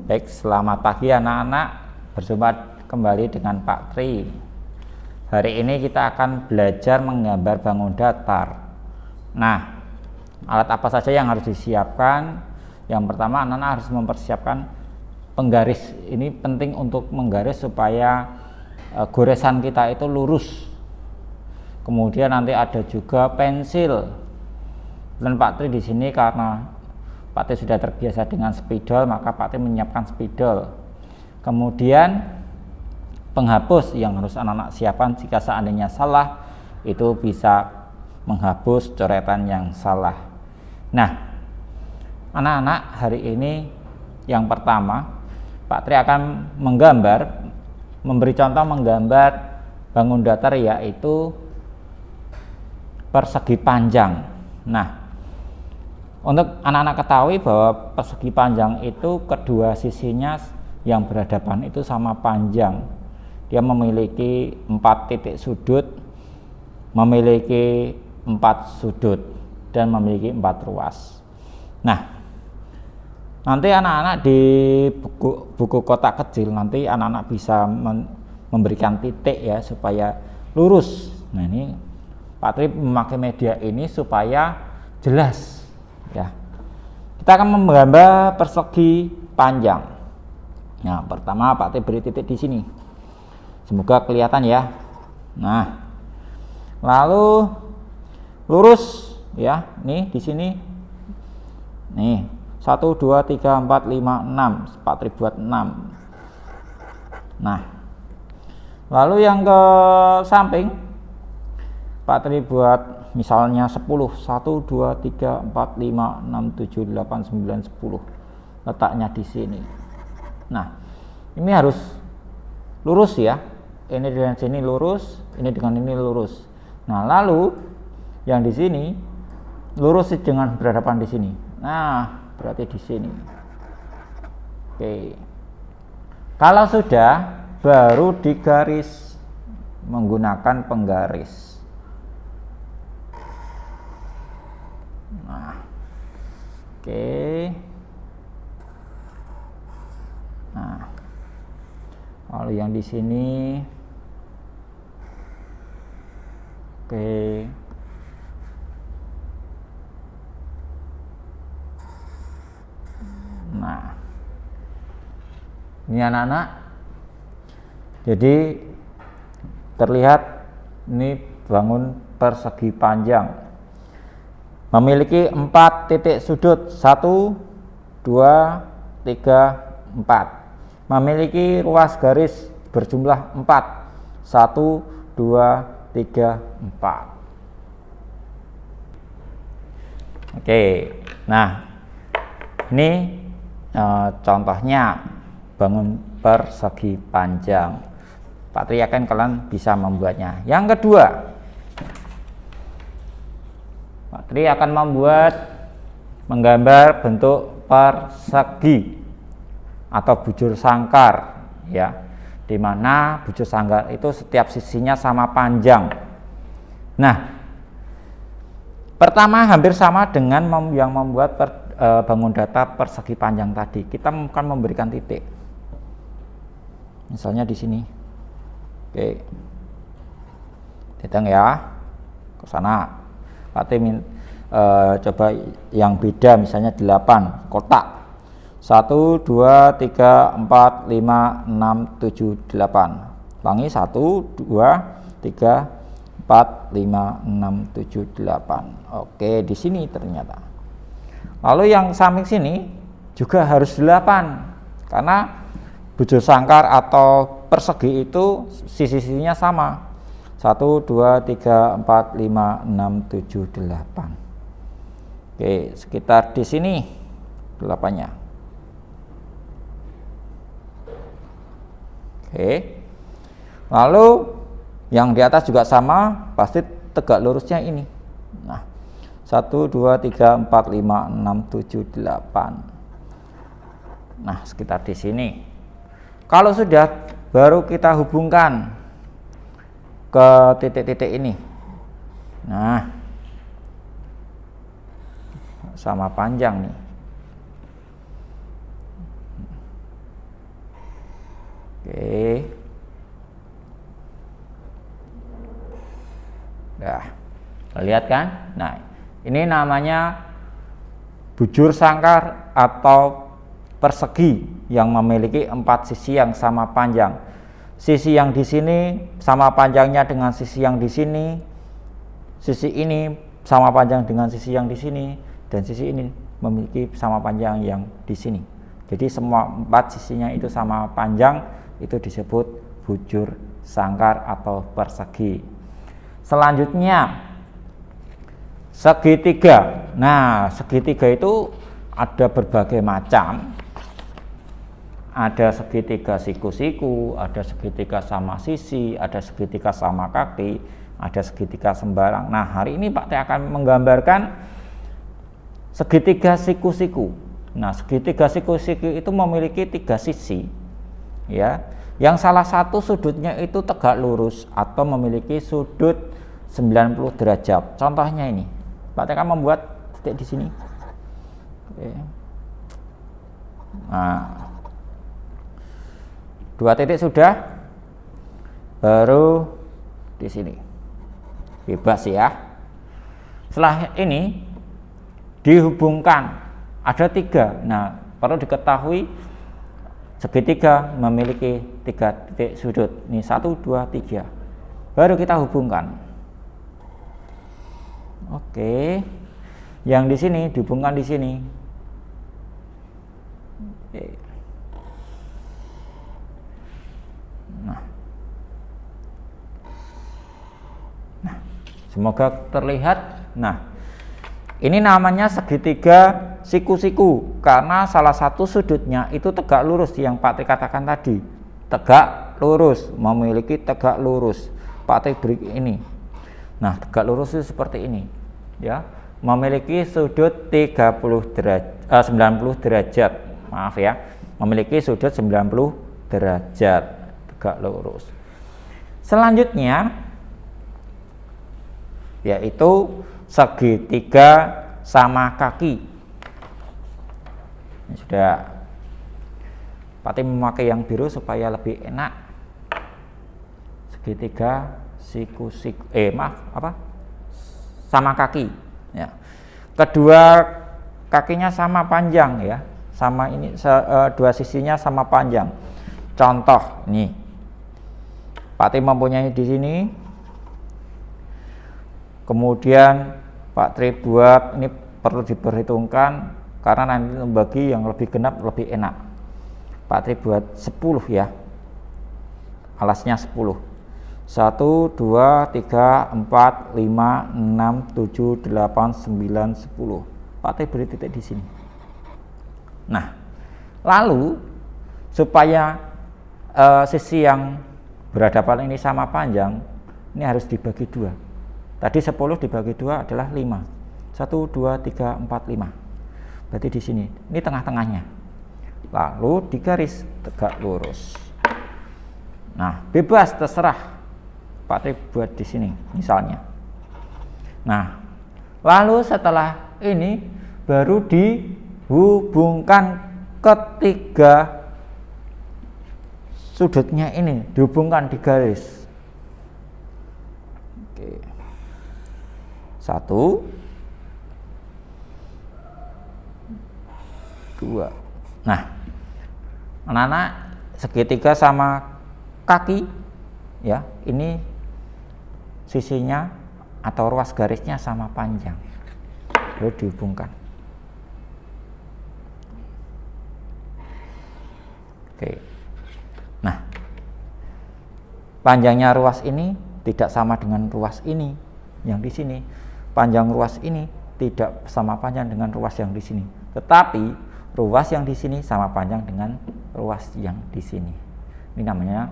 Baik, selamat pagi anak-anak. Berjumpa kembali dengan Pak Tri. Hari ini kita akan belajar menggambar bangun datar. Nah, alat apa saja yang harus disiapkan? Yang pertama, anak-anak harus mempersiapkan penggaris. Ini penting untuk menggaris supaya goresan kita itu lurus. Kemudian nanti ada juga pensil. Dan Pak Tri di sini karena Pak Tri sudah terbiasa dengan spidol, maka Pak Tri menyiapkan spidol. Kemudian penghapus yang harus anak-anak siapkan jika seandainya salah, itu bisa menghapus coretan yang salah. Nah, anak-anak, hari ini yang pertama Pak Tri akan memberi contoh menggambar bangun datar, yaitu persegi panjang. Nah, untuk anak-anak ketahui bahwa persegi panjang itu kedua sisinya yang berhadapan itu sama panjang. Dia memiliki 4 titik sudut, memiliki 4 sudut, dan memiliki 4 ruas. Nah, nanti anak-anak di buku kotak kecil, nanti anak-anak bisa memberikan titik ya supaya lurus. Nah, ini Pak Tri memakai media ini supaya jelas. Ya, kita akan menggambar persegi panjang. Nah, pertama Pak Tri beri titik di sini. Semoga kelihatan ya. Nah, lalu lurus ya. Nih di sini. Nih 1, 2, 3, 4, 5, 6. Pak Tri buat 6. Nah, lalu yang ke samping Pak Tri buat misalnya 10, 1, 2, 3, 4, 5, 6, 7, 8, 9, 10. Letaknya di sini. Nah, ini harus lurus ya. Ini dengan sini lurus, ini dengan ini lurus. Nah, lalu yang di sini lurus dengan berhadapan di sini. Nah, berarti di sini. Oke. Kalau sudah, baru digaris menggunakan penggaris. Nah, oke. Nah, lalu yang di sini, oke. Nah, ini anak-anak. Jadi terlihat ini bangun persegi panjang. Memiliki 4 titik sudut, 1, 2, 3, 4. Memiliki ruas garis berjumlah 4, 1, 2, 3, 4. Oke, nah ini contohnya bangun persegi panjang. Pak Tri yakin kalian bisa membuatnya. Yang kedua, Pak Tri akan menggambar bentuk persegi atau bujur sangkar ya, dimana bujur sangkar itu setiap sisinya sama panjang. Nah, pertama hampir sama dengan yang membuat bangun datar persegi panjang tadi. Kita akan memberikan titik, misalnya di sini. Oke, hitung ya ke sana. Pak Tri coba yang beda, misalnya 8 kotak. 1, 2, 3, 4, 5, 6, 7, 8. Ulangi 1, 2, 3, 4, 5, 6, 7, 8. Oke, di sini ternyata. Lalu yang samping sini juga harus 8, karena bujur sangkar atau persegi itu sisi-sisinya sama. 1, 2, 3, 4, 5, 6, 7, 8. Oke, sekitar di sini 8-nya. Oke. Lalu yang di atas juga sama, pasti tegak lurusnya ini. Nah, 1, 2, 3, 4, 5, 6, 7, 8. Nah, sekitar di sini. Kalau sudah, baru kita hubungkan ke titik-titik ini. Nah, sama panjang nih. lihat kan? Nah, ini namanya bujur sangkar atau persegi yang memiliki 4 sisi yang sama panjang. Sisi yang di sini sama panjangnya dengan sisi yang di sini. Sisi ini sama panjang dengan sisi yang di sini, dan sisi ini memiliki sama panjang yang di sini. Jadi semua 4 sisinya itu sama panjang, itu disebut bujur sangkar atau persegi. Selanjutnya segitiga. Nah, segitiga itu ada berbagai macam. Ada segitiga siku-siku, ada segitiga sama sisi, ada segitiga sama kaki, ada segitiga sembarang. Nah, hari ini Pak T akan menggambarkan segitiga siku-siku. Nah, segitiga siku-siku itu memiliki 3 sisi, ya. Yang salah satu sudutnya itu tegak lurus atau memiliki sudut 90 derajat. Contohnya ini, Pak T akan membuat titik di sini. Oke. Nah, 2 titik sudah, baru di sini bebas ya. Setelah ini dihubungkan ada 3. Nah, perlu diketahui segitiga memiliki 3 titik sudut. Ini 1, 2, 3. Baru kita hubungkan. Oke, yang di sini dihubungkan di sini. Oke. Nah, semoga terlihat. Nah, ini namanya segitiga siku-siku karena salah satu sudutnya itu tegak lurus yang Pak T katakan tadi. Tegak lurus, memiliki tegak lurus. Pak T beri ini. Nah, tegak lurus itu seperti ini, ya. Memiliki sudut 90 derajat. Maaf ya. Memiliki sudut 90 derajat tegak lurus. Selanjutnya yaitu segitiga sama kaki. Ini sudah, Pak Tim memakai yang biru supaya lebih enak. Segitiga siku-siku, sama kaki. Ya. Kedua kakinya sama panjang ya, sama ini 2 sisinya sama panjang. Contoh nih, Pak Tim mempunyai di sini. Kemudian Pak Tri buat, ini perlu diperhitungkan karena nanti membagi yang lebih genap lebih enak. Pak Tri buat 10 ya, alasnya 10. 1, 2, 3, 4, 5, 6, 7, 8, 9, 10. Pak Tri beri titik di sini. Nah, lalu supaya sisi yang berhadapan ini sama panjang, ini harus dibagi 2. Tadi 10 dibagi 2 adalah 5. 1, 2, 3, 4, 5. Berarti di sini. Ini tengah-tengahnya. Lalu digaris tegak lurus. Nah, bebas terserah. Pak Tri buat di sini misalnya. Nah, lalu setelah ini baru dihubungkan ketiga sudutnya ini, dihubungkan di garis. Oke. 1, 2. Nah, anak-anak, segitiga sama kaki ya, ini sisinya atau ruas garisnya sama panjang, lalu dihubungkan. Oke. Nah, panjangnya ruas ini tidak sama dengan ruas ini yang di sini. Panjang ruas ini tidak sama panjang dengan ruas yang di sini. Tetapi ruas yang di sini sama panjang dengan ruas yang di sini. Ini namanya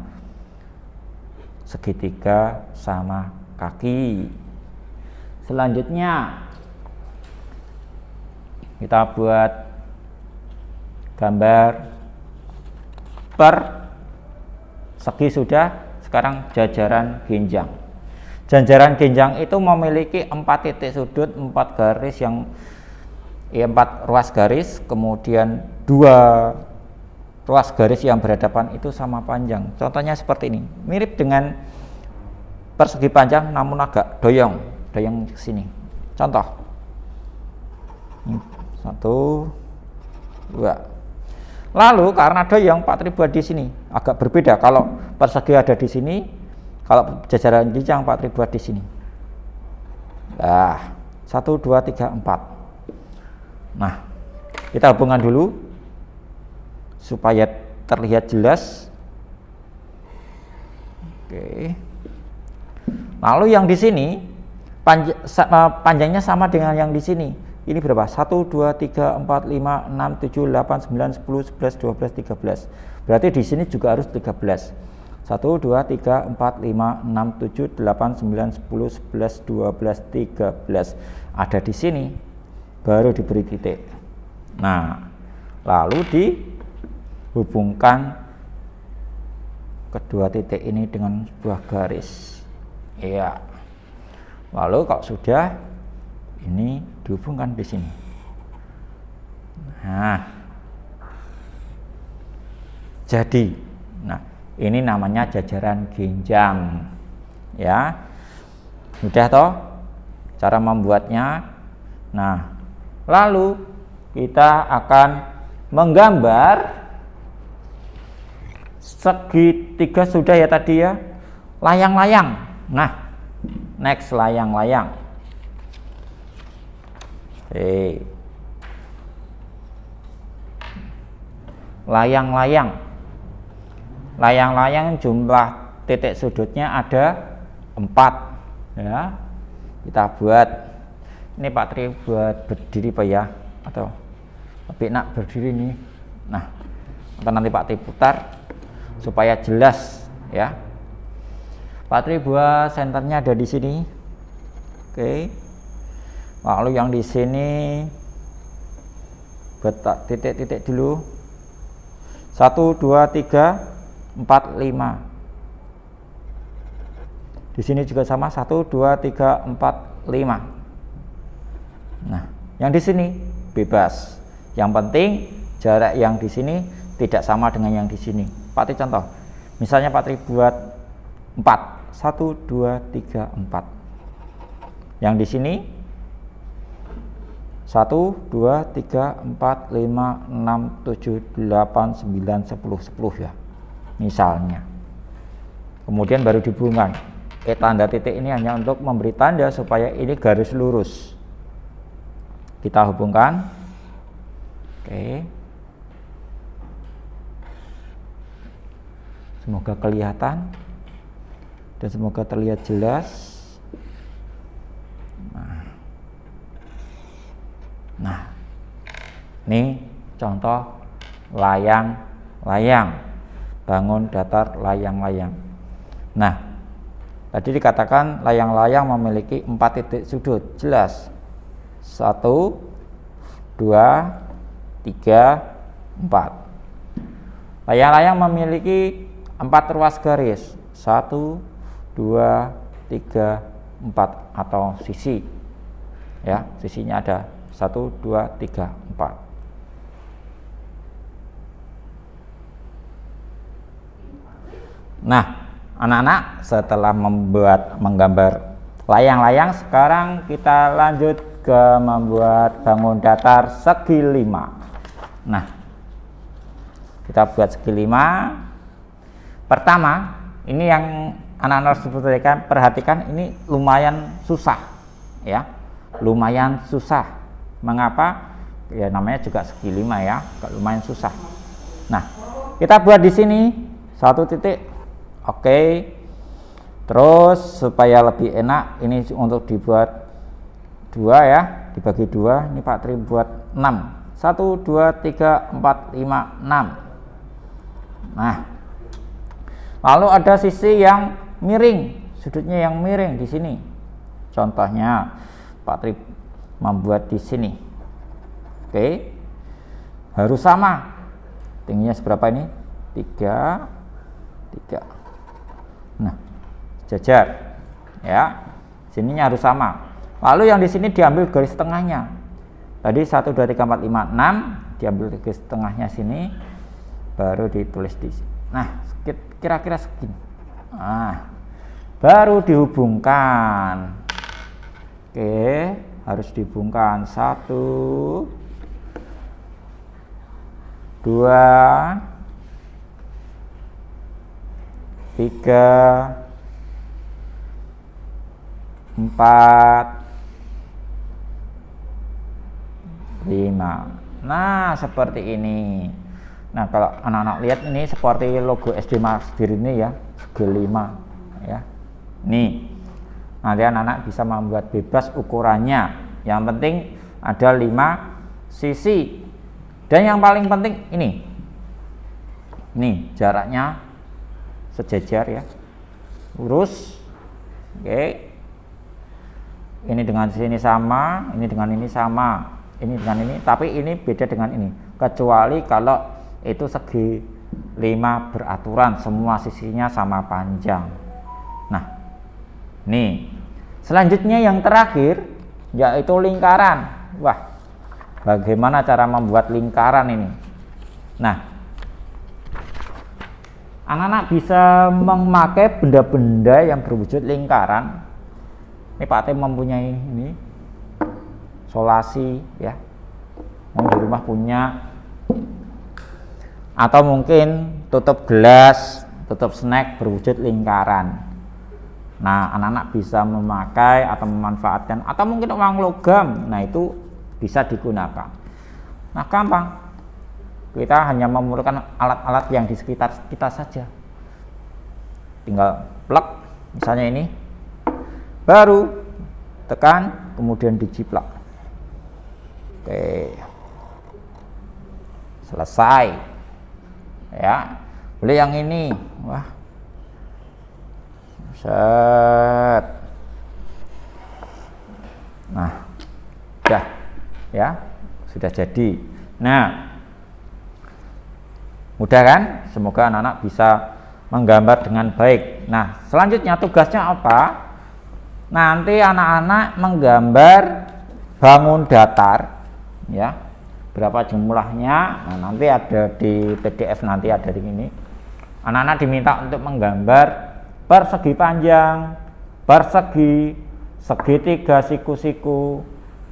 segitiga sama kaki. Selanjutnya kita buat gambar persegi sudah. Sekarang jajaran genjang. Jajaran genjang itu memiliki 4 titik sudut, 4 garis yang 4 ruas garis, kemudian 2 ruas garis yang berhadapan itu sama panjang. Contohnya seperti ini, mirip dengan persegi panjang namun agak doyong ada yang ke sini. Contoh. 1 2. Lalu karena ada yang 4 ribuan di sini, agak berbeda kalau persegi ada di sini, kalau jajaran jenjang 4 ribuan di sini. Nah, 1 2 3 4. Nah, kita hubungkan dulu supaya terlihat jelas. Oke. Lalu yang di sini panjangnya sama dengan yang di sini. Ini berapa? 1 2 3 4 5 6 7 8 9 10 11 12 13. Berarti di sini juga harus 13. 1 2 3 4 5 6 7 8 9 10 11 12 13. Ada di sini baru diberi titik. Nah, lalu dihubungkan kedua titik ini dengan sebuah garis. Iya. Lalu kalau sudah, ini dihubungkan di sini. Nah, jadi, ini namanya jajaran genjang, ya. Mudah toh cara membuatnya. Nah, lalu kita akan menggambar segitiga sudah ya tadi ya, layang-layang. Nah, next layang-layang. Layang-layang. Layang-layang jumlah titik sudutnya ada 4 ya. Kita buat. Ini Pak Tri buat berdiri Pak ya, atau lebih enak berdiri nih. Nah, atau nanti Pak Tri putar supaya jelas ya. Pak Tri buat senternya ada di sini. Oke. Lalu yang di sini buat titik-titik dulu. 1 2 3 4 5. Di sini juga sama 1 2 3 4 5. Nah, yang di sini bebas. Yang penting jarak yang di sini tidak sama dengan yang di sini. Pak Tri contoh. Misalnya Pak Tri buat 4. 1 2 3 4. Yang di sini 1 2 3 4 5 6 7 8 9 10 10 ya. Misalnya. Kemudian baru dihubungkan. Tanda titik ini hanya untuk memberi tanda supaya ini garis lurus. Kita hubungkan. Oke. Semoga kelihatan dan semoga terlihat jelas. Nah, ini contoh layang-layang, bangun datar layang-layang. Nah, tadi dikatakan layang-layang memiliki 4 titik sudut, jelas. 1 2 3 4. Layang-layang memiliki 4 ruas garis. 1 2 3 4 atau sisi. Ya, sisinya ada 1 2 3 4. Nah, anak-anak, setelah menggambar layang-layang, sekarang kita lanjut ke membuat bangun datar segi 5. Nah, kita buat segi 5. Pertama, ini yang anak-anak harus perhatikan, ini lumayan susah ya. Lumayan susah. Mengapa? Ya namanya juga segi 5 ya, lumayan susah. Nah, kita buat di sini 1 titik. Oke. Terus supaya lebih enak, ini untuk dibuat 2 ya, dibagi 2. Ini Pak Tri buat 6. 1 2 3 4 5 6. Nah, lalu ada sisi yang miring, sudutnya yang miring di sini. Contohnya Pak Tri membuat di sini. Oke. Harus sama. Tingginya seberapa ini? 3 3. Nah, jajar. Ya. Sininya harus sama. Lalu yang di sini diambil garis tengahnya. Tadi 1 2 3 4 5 6 diambil garis tengahnya sini, baru ditulis di sini. Nah, kira-kira segini. Nah, baru dihubungkan. Oke, harus dihubungkan 1, 2, 3, 4, 5. Nah, seperti ini. Nah, kalau anak-anak lihat ini seperti logo SD Masdir ini ya, segi 5 ya. Nih. Nanti anak-anak bisa membuat bebas ukurannya. Yang penting ada 5 sisi. Dan yang paling penting ini. Nih, jaraknya sejajar ya. Lurus. Oke. Ini dengan sini sama, ini dengan ini sama, ini dengan ini, tapi ini beda dengan ini. Kecuali kalau itu segi 5 beraturan, semua sisinya sama panjang. Nah, nih. Selanjutnya yang terakhir yaitu lingkaran. Wah, bagaimana cara membuat lingkaran ini? Nah, anak-anak bisa memakai benda-benda yang berwujud lingkaran. Ini Pak Tim mempunyai ini solasi ya, mau di rumah punya, atau mungkin tutup gelas, tutup snack berwujud lingkaran. Nah, anak-anak bisa memakai atau memanfaatkan, atau mungkin uang logam. Nah, itu bisa digunakan. Nah, gampang. Kita hanya memerlukan alat-alat yang di sekitar kita saja. Tinggal plug, misalnya ini. Baru tekan, kemudian dijiplak. Oke. Selesai. Ya. Boleh yang ini. Wah. Set. Nah, sudah ya, sudah jadi. Nah, mudah kan? Semoga anak-anak bisa menggambar dengan baik. Nah, selanjutnya tugasnya apa? Nanti anak-anak menggambar bangun datar, ya. Berapa jumlahnya? Nah, nanti ada di PDF, nanti ada di sini. Anak-anak diminta untuk menggambar persegi panjang, persegi, segitiga siku-siku,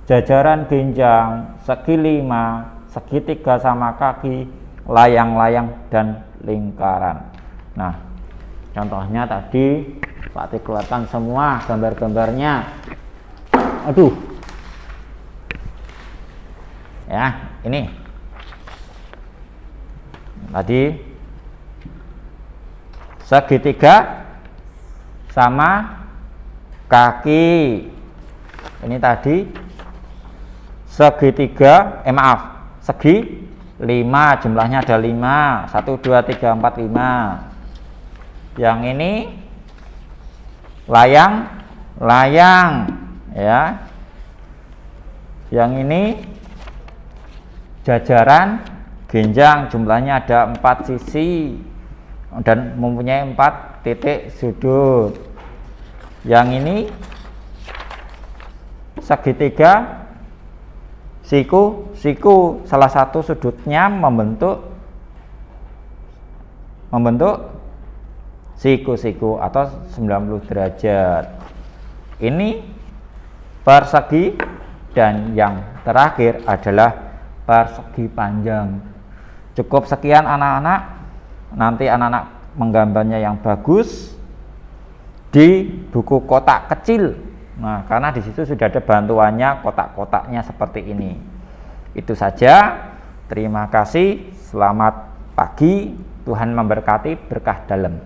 jajaran genjang, segi 5, segitiga sama kaki, layang-layang, dan lingkaran. Nah, contohnya tadi Pak T keluarkan semua gambar-gambarnya. Aduh. Ya, ini. Tadi segitiga sama kaki. Ini tadi segitiga, segi 5, jumlahnya ada 5. 1, 2, 3, 4, 5. Yang ini layang ya. Yang ini jajaran genjang, jumlahnya ada 4 sisi dan mempunyai 4 titik sudut. Yang ini segitiga siku, salah satu sudutnya membentuk siku-siku atau 90 derajat. Ini persegi, dan yang terakhir adalah persegi panjang. Cukup sekian anak-anak. Nanti anak-anak menggambarnya yang bagus di buku kotak kecil. Nah, karena di situ sudah ada bantuannya, kotak-kotaknya seperti ini. Itu saja. Terima kasih. Selamat pagi. Tuhan memberkati, berkah dalam.